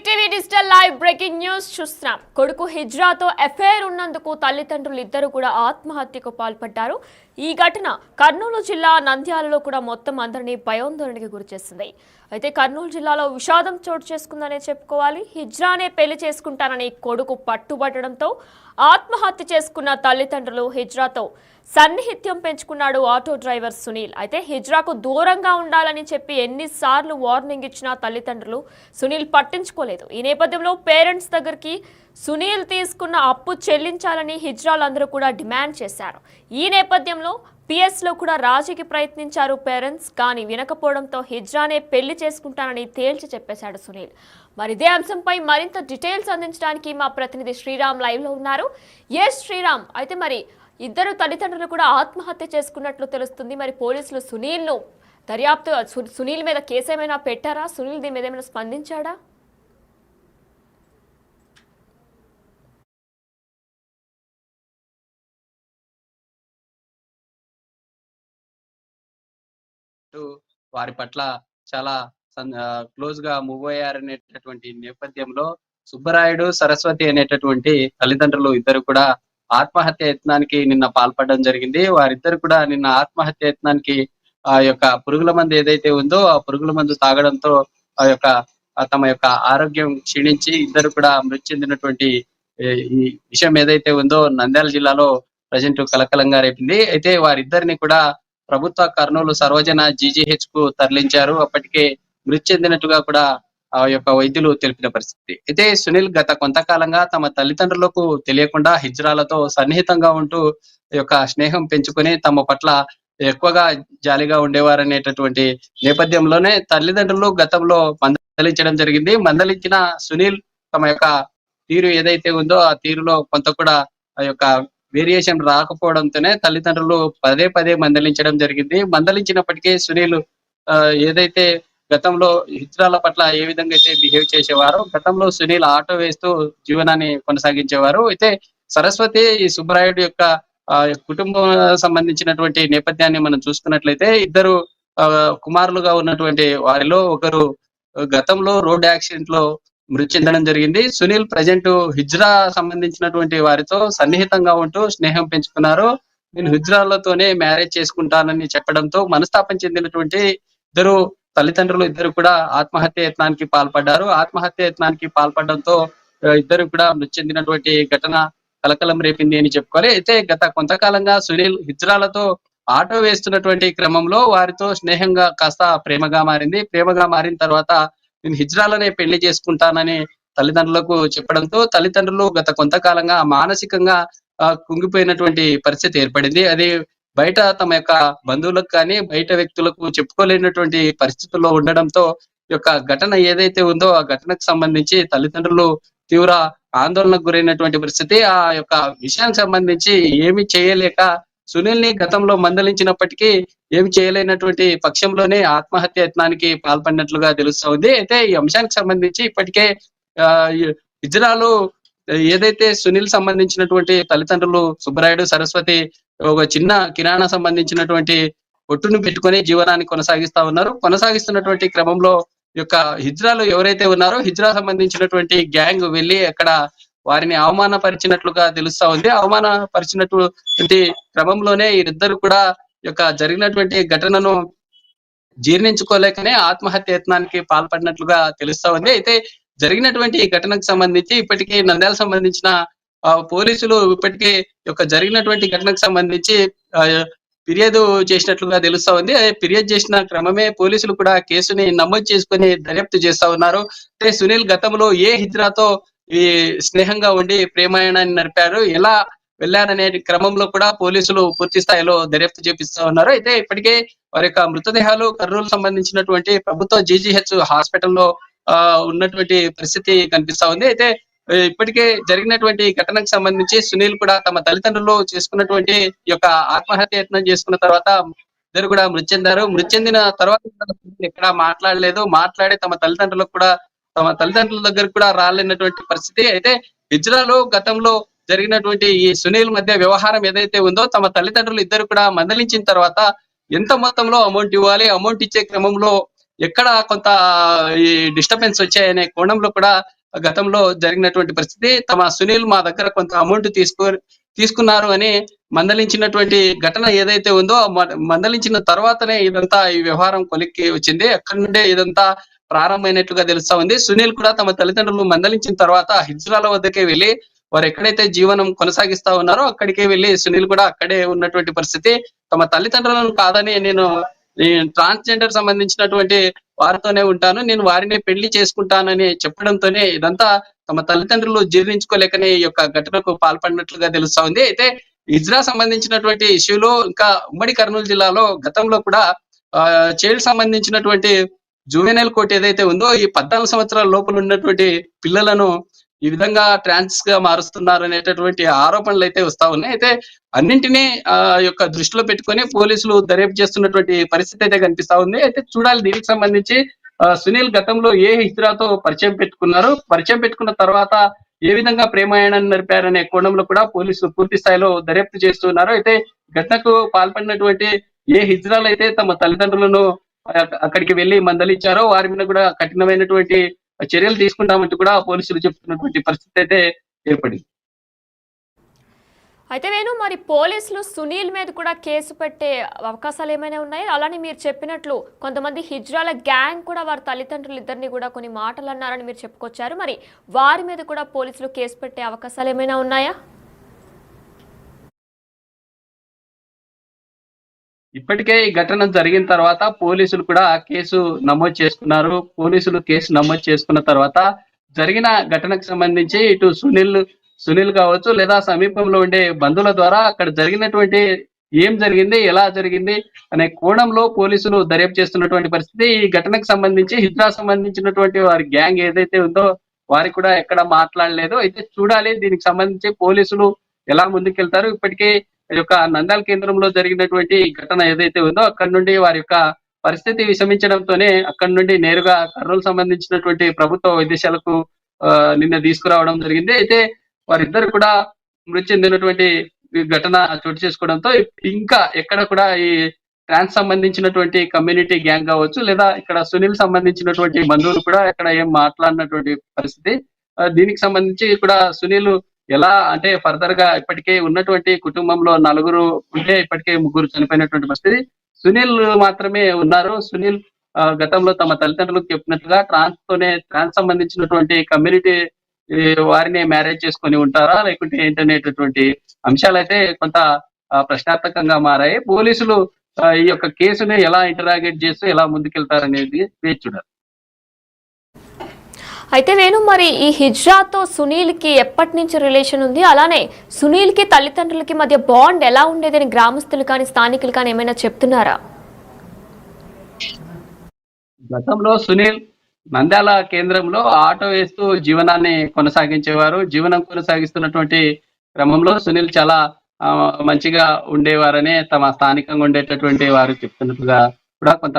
TV digital live breaking news చూస్తున్నాం. కొడుకు హిజ్రాతో FIR ఉన్నందుకు తల్లిదండ్రులు ఇద్దరు కూడా ఆత్మహత్యకు పాల్పడ్డారు. ఈ ఘటన కర్నూలు జిల్లా నంద్యాలలో కూడా మొత్తం అందరినీ భయాందోళనకి గురిచేసింది. అయితే కర్నూలు జిల్లాలో విషాదం చోటు చేసుకుందనే చెప్పుకోవాలి. హిజ్రానే పెళ్లి చేసుకుంటానని కొడుకు పట్టుబట్టడంతో ఆత్మహత్య చేసుకున్న తల్లిదండ్రులు హిజ్రాతో సన్నిహిత్యం పెంచుకున్నాడు ఆటో డ్రైవర్ సునీల్. అయితే హిజ్రాకు దూరంగా ఉండాలని చెప్పి ఎన్నిసార్లు వార్నింగ్ ఇచ్చినా తల్లిదండ్రులు సునీల్ పట్టించుకోలేదు. ఈ నేపథ్యంలో పేరెంట్స్ దగ్గరికి సునీల్ తీసుకున్న అప్పు చెల్లించాలని హిజ్రాలందరూ కూడా డిమాండ్ చేశారు. ఈ నేపథ్యంలో పిఎస్లో కూడా రాజీకి ప్రయత్నించారు పేరెంట్స్. కానీ వినకపోవడంతో హిజ్రానే పెళ్లి చేసుకుంటానని తేల్చి చెప్పేశాడు సునీల్. మరి ఇదే అంశంపై మరింత డీటెయిల్స్ అందించడానికి మా ప్రతినిధి శ్రీరామ్ లైవ్ లో ఉన్నారు. ఎస్ శ్రీరామ్, అయితే మరి ఇద్దరు తల్లిదండ్రులు కూడా ఆత్మహత్య చేసుకున్నట్లు తెలుస్తుంది. మరి పోలీసులు సునీల్ మీద కేసు ఏమైనా పెట్టారా? సునీల్ దీని మీద ఏమైనా స్పందించాడా? వారి పట్ల చాలా క్లోజ్ గా మూవ్ అయ్యారనేటటువంటి నేపథ్యంలో సుబ్బరాయుడు, సరస్వతి అనేటటువంటి తల్లిదండ్రులు ఇద్దరు కూడా ఆత్మహత్య యత్నానికి నిన్న పాల్పడడం జరిగింది. వారిద్దరు కూడా నిన్న ఆత్మహత్య యత్నానికి ఆ యొక్క పురుగుల మందు ఏదైతే ఉందో ఆ పురుగుల మందు తాగడంతో తమ యొక్క ఆరోగ్యం క్షీణించి ఇద్దరు కూడా మృతి చెందినటువంటి ఈ విషయం ఏదైతే ఉందో నంద్యాల జిల్లాలో ప్రజెంట్ కలకలంగా రేపింది. అయితే వారిద్దరిని కూడా ప్రభుత్వ కర్నూలు సర్వజన జీజీహెచ్ కు తరలించారు. అప్పటికే మృతి చెందినట్టుగా కూడా ఆ యొక్క వైద్యులు తెలిపిన పరిస్థితి. అయితే సునీల్ గత కొంతకాలంగా తమ తల్లిదండ్రులకు తెలియకుండా హిజ్రాలతో సన్నిహితంగా ఉంటూ స్నేహం పెంచుకొని తమ పట్ల ఎక్కువగా జాలిగా ఉండేవారనేటటువంటి నేపథ్యంలోనే తల్లిదండ్రులు గతంలో మందలించడం జరిగింది. మందలించిన సునీల్ తమ యొక్క తీరు ఏదైతే ఉందో ఆ తీరులో కొంత కూడా వేరియేషన్ రాకపోవడంతోనే తల్లిదండ్రులు పదే పదే మందలించడం జరిగింది. మందలించినప్పటికీ సునీల్ ఏదైతే గతంలో హిజ్రాల పట్ల ఏ విధంగా అయితే బిహేవ్ చేసేవారో, గతంలో సునీల్ ఆటో వేస్తూ జీవనాన్ని కొనసాగించేవారు. అయితే సరస్వతి ఈ సుబ్బరాయుడు యొక్క కుటుంబం సంబంధించినటువంటి నేపథ్యాన్ని మనం చూసుకున్నట్లయితే ఇద్దరు కుమారులుగా ఉన్నటువంటి వారిలో ఒకరు గతంలో రోడ్ యాక్సిడెంట్ లో మృతి చెందడం జరిగింది. సునీల్ ప్రజెంట్ హిజ్రా సంబంధించినటువంటి వారితో సన్నిహితంగా ఉంటూ స్నేహం పెంచుకున్నారు. నేను హిజ్రాలతోనే మ్యారేజ్ చేసుకుంటానని చెప్పడంతో మనస్తాపం చెందినటువంటి ఇద్దరు తల్లిదండ్రులు ఇద్దరు కూడా ఆత్మహత్య యత్నానికి పాల్పడ్డారు. ఆత్మహత్య యత్నానికి పాల్పడడంతో ఇద్దరు కూడా మృతి చెందినటువంటి ఘటన కలకలం రేపింది అని చెప్పుకోవాలి. అయితే గత కొంతకాలంగా సునీల్ హిజ్రాలతో ఆటో వేస్తున్నటువంటి క్రమంలో వారితో స్నేహంగా కాస్త ప్రేమగా మారింది. ప్రేమగా మారిన తర్వాత నేను హిజ్రాలనే పెళ్లి చేసుకుంటానని తల్లిదండ్రులకు చెప్పడంతో తల్లిదండ్రులు గత కొంతకాలంగా మానసికంగా కుంగిపోయినటువంటి పరిస్థితి ఏర్పడింది. అది బయట తమ యొక్క బంధువులకు కానీ బయట వ్యక్తులకు చెప్పుకోలేనటువంటి పరిస్థితుల్లో ఉండడంతో ఘటన ఏదైతే ఉందో ఆ ఘటనకు సంబంధించి తల్లిదండ్రులు తీవ్ర ఆందోళనకు గురైనటువంటి పరిస్థితి. ఆ యొక్క విషయానికి సంబంధించి ఏమి చేయలేక సునీల్ ని గతంలో మందలించినప్పటికీ ఏమి చేయలేనటువంటి పక్షంలోనే ఆత్మహత్య యత్నానికి పాల్పడినట్లుగా తెలుస్తా ఉంది. అయితే ఈ అంశానికి సంబంధించి ఇప్పటికే హిజ్రాలు ఏదైతే సునీల్ సంబంధించినటువంటి తల్లిదండ్రులు సుబ్బరాయుడు, సరస్వతి ఒక చిన్న కిరాణా సంబంధించినటువంటి కొట్టును పెట్టుకొని జీవనాన్ని కొనసాగిస్తా ఉన్నారు. కొనసాగిస్తున్నటువంటి క్రమంలో హిజ్రాలు ఎవరైతే ఉన్నారో హిజ్రా సంబంధించినటువంటి గ్యాంగ్ వెళ్లి అక్కడ వారిని అవమానపరిచినట్లుగా తెలుస్తా ఉంది. అవమానపరిచినటువంటి క్రమంలోనే వీరిద్దరు కూడా జరిగినటువంటి ఘటనను జీర్ణించుకోలేకనే ఆత్మహత్య యత్నానికి పాల్పడినట్లుగా తెలుస్తా ఉంది. అయితే జరిగినటువంటి ఈ ఘటనకు సంబంధించి ఇప్పటికీ నంద్యాల సంబంధించిన పోలీసులు ఇప్పటికే జరిగినటువంటి ఘటనకు సంబంధించి ఫిర్యాదు చేసినట్లుగా తెలుస్తా ఉంది. ఫిర్యాదు చేసిన క్రమమే పోలీసులు కూడా కేసుని నమోదు చేసుకుని దర్యాప్తు చేస్తా ఉన్నారు. అంటే సునీల్ గతంలో ఏ హిజ్రాతో ఈ స్నేహంగా ఉండి ప్రేమాయణాన్ని నడిపారు, ఎలా వెళ్లారనే క్రమంలో కూడా పోలీసులు పూర్తి స్థాయిలో దర్యాప్తు చేపిస్తా ఉన్నారు. అయితే ఇప్పటికే వారి యొక్క మృతదేహాలు కర్నూలు సంబంధించినటువంటి ప్రభుత్వ జీజీహెచ్ హాస్పిటల్లో ఉన్నటువంటి పరిస్థితి కనిపిస్తా ఉంది. అయితే ఇప్పటికే జరిగినటువంటి ఘటనకు సంబంధించి సునీల్ కూడా తమ తల్లిదండ్రులు చేసుకున్నటువంటి ఆత్మహత్య యత్నం చేసుకున్న తర్వాత ఇద్దరు కూడా మృతి చెందారు. మృతి చెందిన తర్వాత ఎక్కడ మాట్లాడలేదు. మాట్లాడి తమ తల్లిదండ్రుల దగ్గర కూడా రాలేనటువంటి పరిస్థితి. అయితే హిజ్రాలో గతంలో జరిగినటువంటి ఈ సునీల్ మధ్య వ్యవహారం ఏదైతే ఉందో తమ తల్లిదండ్రులు ఇద్దరు కూడా మందలించిన తర్వాత ఎంత మొత్తంలో అమౌంట్ ఇవ్వాలి, అమౌంట్ ఇచ్చే క్రమంలో ఎక్కడ కొంత ఈ డిస్టర్బెన్స్ వచ్చాయనే కోణంలో కూడా గతంలో జరిగినటువంటి పరిస్థితి. సునీల్ మా దగ్గర కొంత అమౌంట్ తీసుకున్నారు అని మందలించినటువంటి ఘటన ఏదైతే ఉందో మందలించిన తర్వాతనే ఇదంతా ఈ వ్యవహారం కొలిక్కి వచ్చింది. అక్కడి నుండే ఇదంతా ప్రారంభమైనట్లుగా తెలుస్తా ఉంది. సునీల్ కూడా తమ తల్లిదండ్రులు మందలించిన తర్వాత హిజ్రాల వద్దకే వెళ్లి వారు ఎక్కడైతే జీవనం కొనసాగిస్తా ఉన్నారో అక్కడికే వెళ్లి సునీల్ కూడా అక్కడే ఉన్నటువంటి పరిస్థితి. తమ తల్లిదండ్రులను కాదని నేను ట్రాన్స్జెండర్ సంబంధించినటువంటి వారితోనే ఉంటాను, నేను వారిని పెళ్లి చేసుకుంటానని చెప్పడంతోనే ఇదంతా తమ తల్లిదండ్రులు జీర్ణించుకోలేకనే ఈ యొక్క ఘటనకు పాల్పడినట్లుగా తెలుస్తా ఉంది. అయితే హిజ్రా సంబంధించినటువంటి ఇష్యూలో ఇంకా ఉమ్మడి కర్నూలు జిల్లాలో గతంలో కూడా చైల్డ్ సంబంధించినటువంటి జూవెనైల్ కోర్ట్ ఏదైతే ఉందో ఈ 14 సంవత్సరాల లోపల ఉన్నటువంటి పిల్లలను ఈ విధంగా ట్రాన్స్ గా మారుస్తున్నారు అనేటటువంటి ఆరోపణలు అయితే వస్తా ఉన్నాయి. అయితే అన్నింటినీ యొక్క దృష్టిలో పెట్టుకొని పోలీసులు దర్యాప్తు చేస్తున్నటువంటి పరిస్థితి అయితే కనిపిస్తా ఉంది. అయితే చూడాలి దీనికి సంబంధించి సునీల్ గతంలో ఏ హిజ్రాతో పరిచయం పెట్టుకున్న తర్వాత ఏ విధంగా ప్రేమాయణాన్ని నడిపారనే కోణంలో కూడా పోలీసులు పూర్తి స్థాయిలో దర్యాప్తు చేస్తున్నారు. అయితే ఘటనకు పాల్పడినటువంటి ఏ హిజ్రాలు అయితే తమ తల్లిదండ్రులను అక్కడికి వెళ్లి మందలించారో వారి మీద కూడా కఠినమైనటువంటి చర్యలు తీసుకుంటామంటూ కూడా పోలీసులు చెప్తున్నటువంటి పరిస్థితి అయితే ఏర్పడింది. అయితే మరి పోలీసులు సునీల్ మీద కూడా కేసు పెట్టే అవకాశాలు ఏమైనా ఉన్నాయి? అలానే మీరు చెప్పినట్లు కొంతమంది హిజ్రాల గ్యాంగ్ కూడా వారి తల్లిదండ్రులు ఇద్దరిని కూడా కొన్ని మాటలు అన్నారని మీరు చెప్పుకొచ్చారు. మరి వారి మీద కూడా పోలీసులు కేసు పెట్టే అవకాశాలు ఏమైనా ఉన్నాయా? ఇప్పటికే ఈ ఘటన జరిగిన తర్వాత పోలీసులు కూడా కేసు నమోదు చేసుకున్నారు. పోలీసులు కేసు నమోదు చేసుకున్న తర్వాత జరిగిన ఘటనకు సంబంధించి ఇటు సునీల్ కావచ్చు లేదా సమీపంలో ఉండే బంధువుల ద్వారా అక్కడ జరిగినటువంటి ఏం జరిగింది, ఎలా జరిగింది అనే కోణంలో పోలీసులు దర్యాప్తు చేస్తున్నటువంటి పరిస్థితి. ఈ ఘటనకు సంబంధించి హిజ్రా సంబంధించినటువంటి వారి గ్యాంగ్ ఏదైతే ఉందో వారికి కూడా ఎక్కడ మాట్లాడలేదు. అయితే చూడాలి దీనికి సంబంధించి పోలీసులు ఎలా ముందుకెళ్తారు. ఇప్పటికే యొక్క నంద్యాల కేంద్రంలో జరిగినటువంటి ఘటన ఏదైతే ఉందో అక్కడి నుండి వారి యొక్క పరిస్థితి విషమించడంతోనే అక్కడి నుండి నేరుగా కర్నూలు సంబంధించినటువంటి ప్రభుత్వ వైద్యశాలకు నిన్న తీసుకురావడం జరిగింది. అయితే వారిద్దరు కూడా మృతి చెందినటువంటి ఘటన చోటు చేసుకోవడంతో ఇంకా ఎక్కడ కూడా ఈ ట్రాన్స్ సంబంధించినటువంటి కమ్యూనిటీ గ్యాంగ్ కావచ్చు లేదా ఇక్కడ సునీల్ సంబంధించినటువంటి బంధువులు కూడా ఎక్కడ ఏం మాట్లాడినటువంటి పరిస్థితి. దీనికి సంబంధించి కూడా సునీల్ ఎలా అంటే ఫర్దర్ గా ఇప్పటికే ఉన్నటువంటి కుటుంబంలో 4 ఉంటే ఇప్పటికే 3 చనిపోయినటువంటి పరిస్థితి. సునీల్ మాత్రమే ఉన్నారు. సునీల్ గతంలో తమ తల్లిదండ్రులకు చెప్పినట్లుగా ట్రాన్స్ సంబంధించినటువంటి కమ్యూనిటీ వారిని మ్యారేజ్ చేసుకొని ఉంటారా లేకుంటే ఏంటనేటటువంటి అంశాలు అయితే కొంత ప్రశ్నార్థకంగా మారాయి. పోలీసులు ఈ యొక్క కేసుని ఎలా ఇంటరాగేట్ చేస్తూ ఎలా ముందుకెళ్తారనేది వేచి చూడాలి. అయితే మరి ఈ హిజ్రాతో సునీల్కి ఎప్పటి నుంచి రిలేషన్ ఉంది? అలానే సునీల్కి తల్లిదండ్రులకి మధ్య బాండ్ ఎలా ఉండేదని గ్రామస్తులు కానీ స్థానికులు కానీ ఏమైనా చెప్తున్నారా? గతంలో సునీల్ నంద్యాల కేంద్రంలో ఆటో వేస్తూ జీవనాన్ని కొనసాగించేవారు. జీవనం కొనసాగిస్తున్నటువంటి క్రమంలో సునీల్ చాలా మంచిగా ఉండేవారని తమ స్థానికంగా ఉండేటటువంటి వారు చెప్తున్నట్టుగా కూడా కొంత